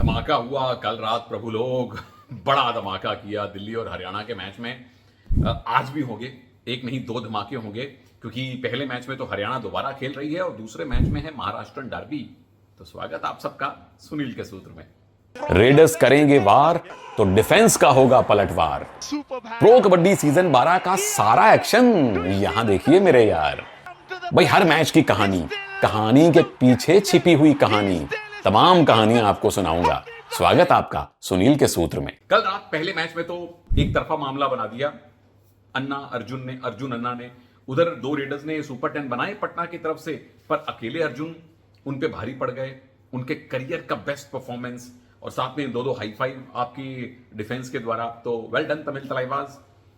धमाका हुआ कल रात प्रभु लोग। बड़ा धमाका किया दिल्ली और हरियाणा के मैच में। आज भी होंगे, एक नहीं दो धमाके होंगे, क्योंकि पहले मैच में तो हरियाणा दोबारा खेल रही है और दूसरे मैच में है महाराष्ट्र डर्बी। तो स्वागत आप सबका सुनील के सूत्र में। रेडर्स करेंगे वार तो डिफेंस का होगा पलटवार। प्रो कबड्डी सीजन 12 का सारा एक्शन यहां देखिए मेरे यार। भाई हर मैच की कहानी के पीछे छिपी हुई कहानी, तमाम कहानियां आपको सुनाऊंगा। स्वागत आपका सुनील के सूत्र में। कल रात पहले मैच में तो एक तरफा मामला बना दिया अर्जुन अन्ना ने। उधर दो रेडर्स ने सुपर 10 बनाए पटना की तरफ से, पर अकेले अर्जुन उन पे भारी पड़ गए। उनके करियर का बेस्ट परफॉर्मेंस और साथ में दो हाई फाइव आपकी डिफेंस के द्वारा। तो वेल डन तमिल तलाईबाज,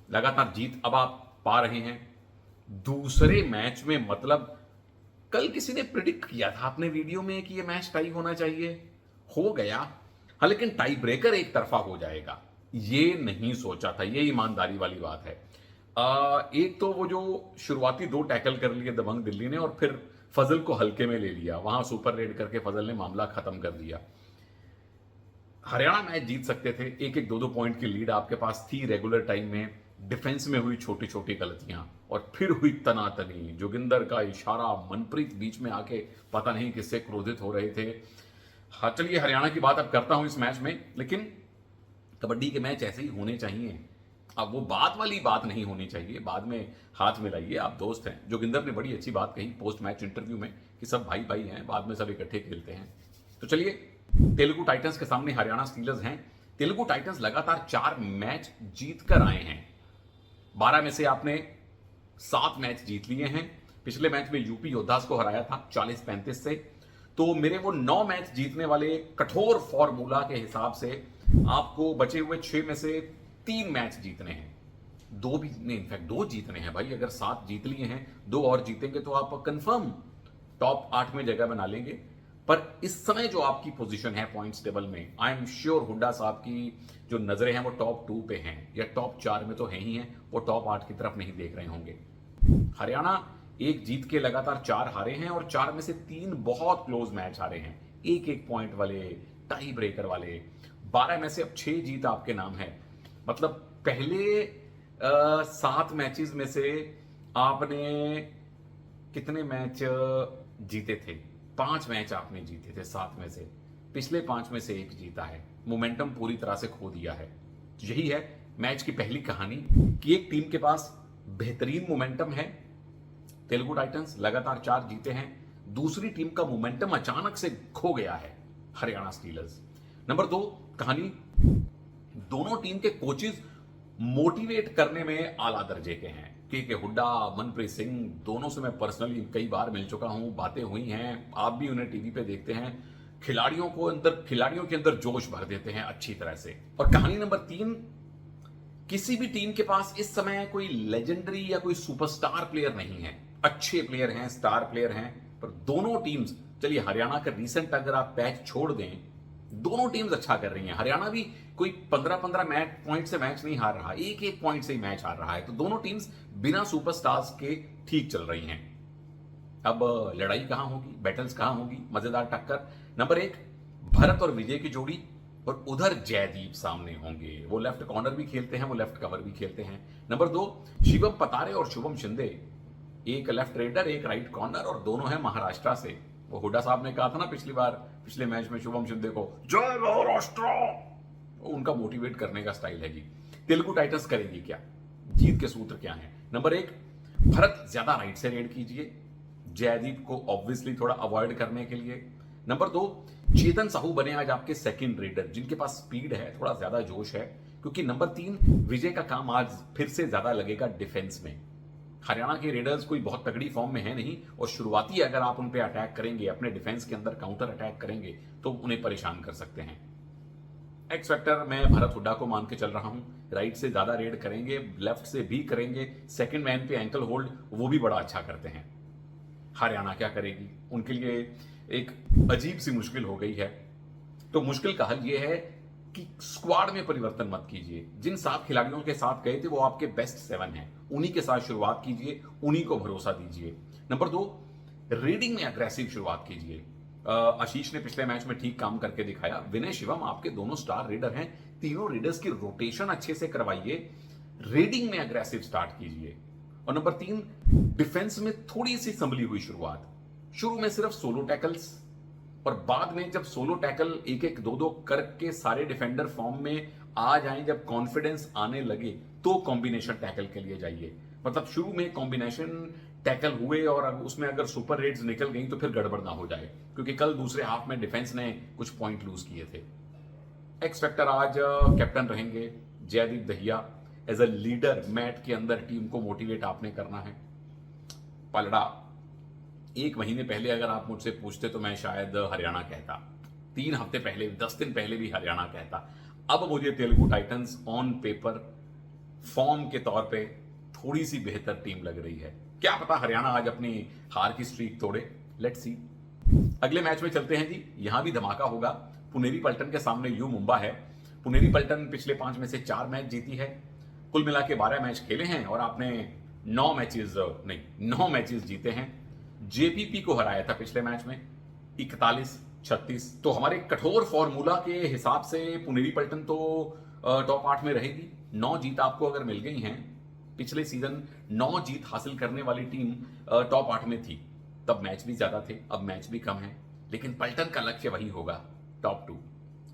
लगातार जीत अब आप पा रहे हैं। दूसरे मैच में मतलब कल किसी ने प्रिडिक्ट किया था अपने वीडियो में कि ये मैच टाई होना चाहिए, हो गया। हाँ, लेकिन टाई ब्रेकर एक तरफा हो जाएगा ये नहीं सोचा था, ये ईमानदारी वाली बात है। एक तो वो जो शुरुआती दो टैकल कर लिए दबंग दिल्ली ने और फिर फजल को हल्के में ले लिया, वहां सुपर रेड करके फजल ने मामला खत्म कर दिया। हरियाणा मैच जीत सकते थे, एक एक दो पॉइंट की लीड आपके पास थी रेगुलर टाइम में। डिफेंस में हुई छोटी छोटी गलतियां और फिर हुई तनातनी। जोगिंदर का इशारा, मनप्रीत बीच में आके पता नहीं किससे क्रोधित हो रहे थे। हाँ चलिए, हरियाणा की बात अब करता हूं इस मैच में, लेकिन कबड्डी के मैच ऐसे ही होने चाहिए। अब वो बात वाली बात नहीं होनी चाहिए, बाद में हाथ मिलाइए, आप दोस्त हैं। जोगिंदर ने बड़ी अच्छी बात कही पोस्ट मैच इंटरव्यू में कि सब भाई भाई हैं, बाद में सब इकट्ठे खेलते हैं। तो चलिए, तेलुगु टाइटंस के सामने हरियाणा स्टीलर्स हैं। तेलुगु टाइटंस लगातार 4 मैच जीत कर आए हैं। 12 में से आपने 7 मैच जीत लिए हैं। पिछले मैच में यूपी योद्धास को हराया था 40-35 से। तो मेरे वो 9 मैच जीतने वाले कठोर फॉर्मूला के हिसाब से आपको बचे हुए 6 में से 3 मैच जीतने हैं। 2 भी नहीं, इनफैक्ट 2 जीतने हैं भाई। अगर 7 जीत लिए हैं, 2 और जीतेंगे तो आप कंफर्म टॉप 8 में जगह बना लेंगे। पर इस समय जो आपकी पोजीशन है पॉइंट्स टेबल में, आई एम श्योर हुड्डा साहब की जो नजरें हैं वो टॉप 2 पे हैं, या टॉप 4 में तो है ही हैं, वो टॉप 8 की तरफ नहीं देख रहे होंगे। हरियाणा एक जीत के लगातार 4 हारे हैं और 4 में से 3 बहुत क्लोज मैच हारे हैं, एक एक पॉइंट वाले, टाई ब्रेकर वाले। 12 में से अब 6 जीत आपके नाम है। मतलब पहले 7 मैचेस में से आपने कितने मैच जीते थे? 5 मैच आपने जीते थे 7 में से। पिछले 5 में से 1 जीता है। मोमेंटम पूरी तरह से खो दिया है। यही है मैच की पहली कहानी कि एक टीम के पास बेहतरीन मोमेंटम है। तेलुगु टाइटंस लगातार 4 जीते हैं। दूसरी टीम का मोमेंटम अचानक से खो गया है, हरियाणा स्टीलर्स। नंबर 2 कहानी, दोनों टीम के कोचेस मोटिवेट करने में आला दर्जे के हैं। के हुड्डा, मनप्रीत सिंह, दोनों से मैं पर्सनली कई बार मिल चुका हूं, बातें हुई हैं। आप भी उन्हें टीवी पे देखते हैं। खिलाड़ियों के अंदर जोश भर देते हैं अच्छी तरह से। और कहानी नंबर 3, किसी भी टीम के पास इस समय कोई लेजेंडरी या कोई सुपरस्टार प्लेयर नहीं है। अच्छे प्लेयर हैं, स्टार प्लेयर हैं, पर दोनों टीम्स, चलिए हरियाणा का रिसेंट अगर आप पैच छोड़ दें, दोनों टीम्स अच्छा कर रही हैं। हरियाणा भी कोई 15-15 मैच पॉइंट से मैच नहीं हार रहा, एक एक पॉइंट से ही मैच हार रहा है। तो दोनों टीम्स बिना सुपरस्टार्स के ठीक चल रही हैं। अब लड़ाई कहां होगी, बैटल्स कहां होगी, मजेदार टक्कर। नंबर 1 भरत और विजय की जोड़ी, और उधर जयदीप सामने होंगे। वो लेफ्ट कॉर्नर भी खेलते हैं, वो लेफ्ट कवर भी खेलते हैं। नंबर 2 शिवम पतारे और शुभम शिंदे, एक लेफ्ट रेडर एक राइट कॉर्नर, और दोनों हैं महाराष्ट्र से। वो हुड्डा साहब ने कहा था ना पिछले मैच में शुभम शिंदे को, जय महाराष्ट्र, उनका मोटिवेट करने का स्टाइल है जी। तेलुगु टाइटंस करेगी क्या? जीत के सूत्र क्या हैं? नंबर 1 भरत ज्यादा राइट से रेड कीजिए, जयदीप को ऑब्वियसली थोड़ा अवॉइड करने के लिए। नंबर 2 चेतन साहू बने आज आपके सेकंड रेडर, जिनके पास स्पीड है, थोड़ा ज्यादा जोश है। क्योंकि नंबर 3 विजय का काम आज फिर से ज्यादा लगेगा डिफेंस में। हरियाणा के रेडर्स कोई बहुत तगड़ी फॉर्म में है नहीं, और शुरुआती अगर आप उन पे अटैक करेंगे, अपने डिफेंस के अंदर काउंटर अटैक करेंगे, तो उन्हें परेशान कर सकते हैं। एक्स फैक्टर मैं भरत हुड्डा को मान के चल रहा हूं। राइट से ज्यादा रेड करेंगे, लेफ्ट से भी करेंगे, सेकंड मैन पे एंकल होल्ड वो भी बड़ा अच्छा करते हैं। हरियाणा क्या करेगी? उनके लिए एक अजीब सी मुश्किल हो गई है। तो मुश्किल का हल यह है कि स्क्वाड में परिवर्तन मत कीजिए। जिन 7 खिलाड़ियों के साथ गए थे वो आपके बेस्ट 7 हैं, उन्हीं के साथ शुरुआत कीजिए, उन्हीं को भरोसा दीजिए। नंबर 2 रीडिंग में अग्रेसिव शुरुआत कीजिए। आशीष ने पिछले मैच में ठीक काम करके दिखाया। विनय शिवम आपके दोनों स्टार रेडर हैं, तीनों रेडर्स की रोटेशन अच्छे से करवाइए, रेडिंग में अग्रेसिव स्टार्ट कीजिए। और नंबर 3, डिफेंस में थोड़ी सी संभली हुई शुरुआत। शुरू में सिर्फ सोलो टैकल्स और बाद में जब सोलो टैकल 1-1, 2-2 करके सारे डिफेंडर फॉर्म में आ जाएं, जब कॉन्फिडेंस आने लगे तो कॉम्बिनेशन टैकल के लिए जाइए। मतलब शुरू में कॉम्बिनेशन टैकल हुए और अब उसमें अगर सुपर रेड्स निकल गई तो फिर गड़बड़ ना हो जाए, क्योंकि कल दूसरे हाफ में डिफेंस ने कुछ पॉइंट लूज किए थे। एक्स फैक्टर आज कैप्टन रहेंगे Jaideep Dahiya. As a leader mat के अंदर टीम को मोटिवेट आपने करना है। पलड़ा 1 महीने पहले अगर आप मुझसे पूछते तो मैं शायद हरियाणा कहता, 3 हफ्ते पहले, 10 दिन पहले भी हरियाणा कहता। अब मुझे Telugu Titans on paper form के तौर पे थोड़ी सी बेहतर टीम लग रही है। क्या पता हरियाणा आज अपनी हार की स्ट्रीक तोड़े, लेट्स सी। अगले मैच में चलते हैं जी, यहां भी धमाका होगा। पुनेरी पल्टन के सामने यू मुंबा है। पुनेरी पल्टन पिछले 5 में से 4 मैच जीती है, कुल मिला के 12 मैच खेले हैं और आपने 9 मैचेस जीते हैं। जेपीपी को हराया था पिछले मैच में 41-36। तो हमारे कठोर फॉर्मूला के हिसाब से पुनेरी पल्टन तो टॉप 8 में रहेगी। 9 जीत आपको अगर मिल गई हैं, पिछले सीजन 9 जीत हासिल करने वाली टीम टॉप 8 में थी, तब मैच भी ज्यादा थे, अब मैच भी कम है, लेकिन पल्टन का लक्ष्य वही होगा, टॉप 2।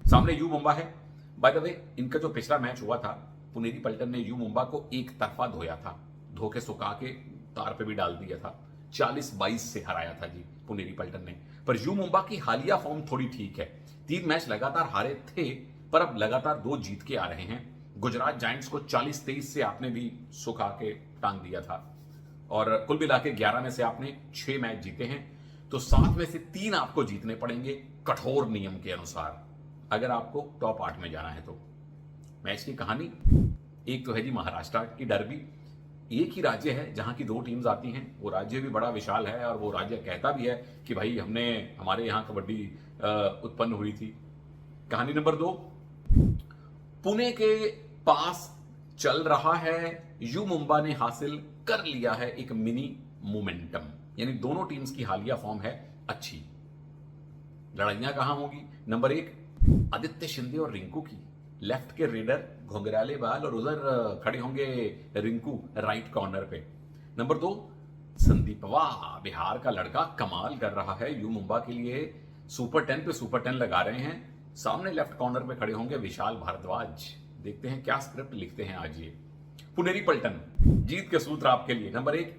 सामने यू मुंबा है। बाय द वे, इनका जो पिछला मैच हुआ था, पुनेरी पल्टन ने यू मुंबा को एक तरफा धोया था, धो के सुखा के तार पे भी डाल दिया था। 40-22 से हराया था जी पुनेरी पल्टन ने। पर यू मुंबा की हालिया फॉर्म थोड़ी ठीक है, 3 मैच लगातार हारे थे पर अब लगातार 2 जीत के आ रहे हैं। गुजरात जायंट्स को 40-23 से आपने भी सुखा के टांग दिया था और कुल मिला के 11 में से आपने 6 मैच जीते हैं। तो 7 में से 3 आपको जीतने पड़ेंगे कठोर नियम के अनुसार, अगर आपको टॉप 8 में जाना है तो। मैच की कहानी एक तो है जी महाराष्ट्र की डर्बी। एक ही राज्य है जहां की 2 टीम्स आती हैं, वो राज्य भी बड़ा विशाल है और वो राज्य कहता भी है कि भाई हमारे यहाँ कबड्डी उत्पन्न हुई थी। कहानी नंबर 2, पुणे के पास चल रहा है, यू मुंबा ने हासिल कर लिया है एक मिनी मोमेंटम, यानी दोनों टीम्स की हालिया फॉर्म है अच्छी। लड़ाइयां कहां होगी? नंबर 1, आदित्य शिंदे और रिंकू की, लेफ्ट के रेडर घुंघराले बाल और उधर खड़े होंगे रिंकू राइट कॉर्नर पे। नंबर 2, संदीप, वाह बिहार का लड़का कमाल कर रहा है, यू मुंबा के लिए सुपर 10 पे सुपर 10 लगा रहे हैं। सामने लेफ्ट कॉर्नर पे खड़े होंगे विशाल भारद्वाज। देखते हैं क्या स्क्रिप्ट लिखते हैं आज ये। पुनेरी पल्टन जीत के सूत्र आपके लिए। नंबर 1,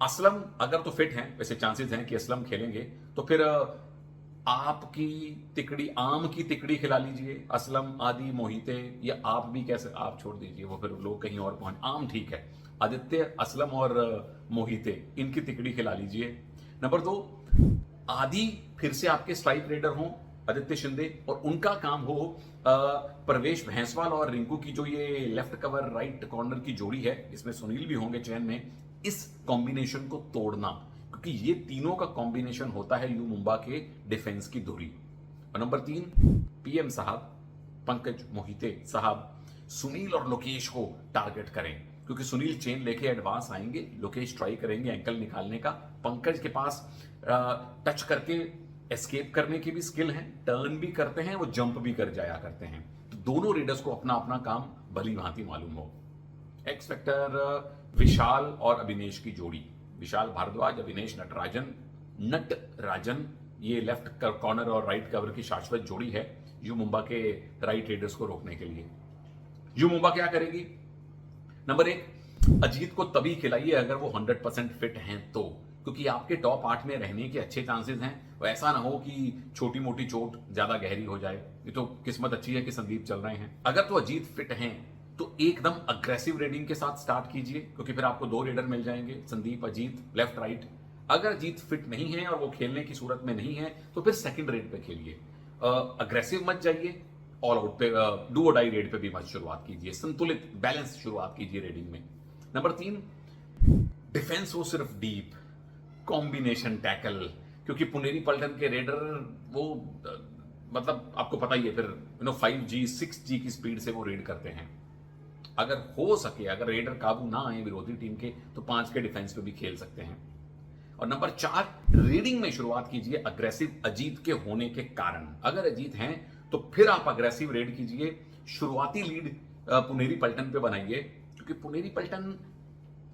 असलम अगर तो फिट हैं, वैसे चांसेस हैं कि असलम खेलेंगे, तो फिर आपकी तिकड़ी, आम की तिकड़ी खिला लीजिए, असलम, आदि, मोहिते, या आप भी कैसे, आप छोड़ दीजिए, वो फिर लोग कहीं और पहुंच। आम ठीक है, आदित्य, असलम और मोहिते, इनकी तिकड़ी खिला लीजिए। नंबर 2, आदि फिर से आपके स्ट्राइक रेडर हों, आदित्य शिंदे, और उनका काम हो प्रवेश भैंसवाल और रिंकू की जो ये लेफ्ट कवर राइट कॉर्नर की जोड़ी है, इसमें सुनील भी होंगे चयन में, इस कॉम्बिनेशन को तोड़ना, क्योंकि ये तीनों का कॉम्बिनेशन होता है यू मुंबा के डिफेंस की धुरी। और नंबर 3, पीएम साहब, पंकज मोहिते साहब, सुनील और लोकेश को टारगेट करें, क्योंकि सुनील चेन लेके एडवांस आएंगे, लोकेश ट्राई करेंगे एंकल निकालने का, पंकज के पास टच करके एस्केप करने की भी स्किल है, टर्न भी करते हैं, वो जंप भी कर जाया करते हैं। तो दोनों रेडर्स को अपना अपना काम भली भांति मालूम हो। एक्स फैक्टर विशाल और अविनेश की जोड़ी, विशाल भारद्वाज, अविनेश नटराजन, ये लेफ्ट कॉर्नर और राइट कवर की शाश्वत जोड़ी है यू मुंबा के राइट रेडर्स को रोकने के लिए। यू मुंबा क्या करेगी? नंबर 1, अजीत को तभी खिलाइए अगर वो 100% फिट हैं तो, क्योंकि आपके टॉप 8 में रहने के अच्छे चांसेस हैं। ऐसा ना हो कि छोटी मोटी चोट ज्यादा गहरी हो जाए। ये तो किस्मत अच्छी है कि संदीप चल रहे हैं। अगर तो अजीत फिट हैं तो एकदम अग्रेसिव रेडिंग के साथ स्टार्ट कीजिए, क्योंकि फिर आपको 2 रेडर मिल जाएंगे, संदीप, अजीत, लेफ्ट राइट। अगर अजीत फिट नहीं है और वो खेलने की सूरत में नहीं है तो फिर सेकंड रेड पे खेलिए, अग्रेसिव मत जाइए, ऑल आउट पे, डू और डाई रेड पे भी मत शुरुआत कीजिए, संतुलित बैलेंस शुरुआत कीजिए रेडिंग में। नंबर 3, डिफेंस हो सिर्फ डीप, कॉम्बिनेशन टैकल, क्योंकि पुनेरी पल्टन के रेडर वो मतलब आपको पता ही है, फिर 5G 6G की स्पीड से वो रेड करते हैं। अगर हो सके, अगर रेडर काबू ना आए विरोधी टीम के, तो 5 के डिफेंस पे भी खेल सकते हैं। और नंबर 4, रीडिंग में शुरुआत कीजिए अग्रेसिव अजीत के होने के कारण। अगर अजीत हैं तो फिर आप अग्रेसिव रेड कीजिए, शुरुआती लीड पुनेरी पल्टन पे बनाइए, क्योंकि पुनेरी पल्टन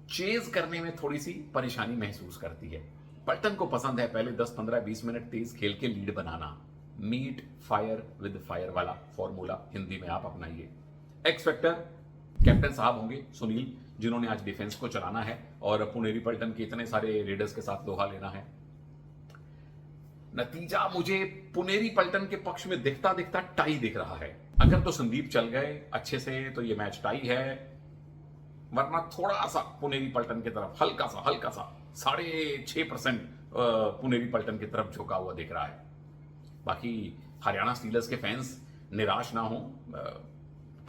चेज करने में थोड़ी सी परेशानी महसूस करती है। पल्टन को पसंद है पहले 10, 15, 20 मिनट तेज खेल के लीड बनाना। मीट फायर विद फायर वाला फॉर्मूला हिंदी में आप अपनाइए। एक्स फैक्टर कैप्टन साहब होंगे सुनील, जिन्होंने आज डिफेंस को चलाना है और पुनेरी पल्टन के इतने सारे रेडर्स के साथ लोहा लेना है। नतीजा मुझे पुनेरी पल्टन के पक्ष में दिखता दिखता टाई दिख रहा है। अगर तो संदीप चल गए अच्छे से तो ये मैच टाई है, वरना थोड़ा सा पुनेरी पल्टन की तरफ हल्का सा 6.5% पुनेरी पल्टन की तरफ झुका हुआ दिख रहा है। बाकी हरियाणा स्टीलर्स के फैंस निराश ना हो,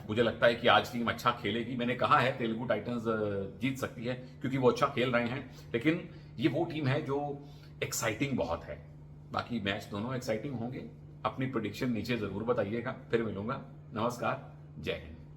मुझे लगता है कि आज टीम अच्छा खेलेगी। मैंने कहा है तेलुगु टाइटंस जीत सकती है क्योंकि वो अच्छा खेल रहे हैं, लेकिन ये वो टीम है जो एक्साइटिंग बहुत है। बाकी मैच दोनों एक्साइटिंग होंगे। अपनी प्रेडिक्शन नीचे जरूर बताइएगा। फिर मिलूंगा। नमस्कार, जय हिंद।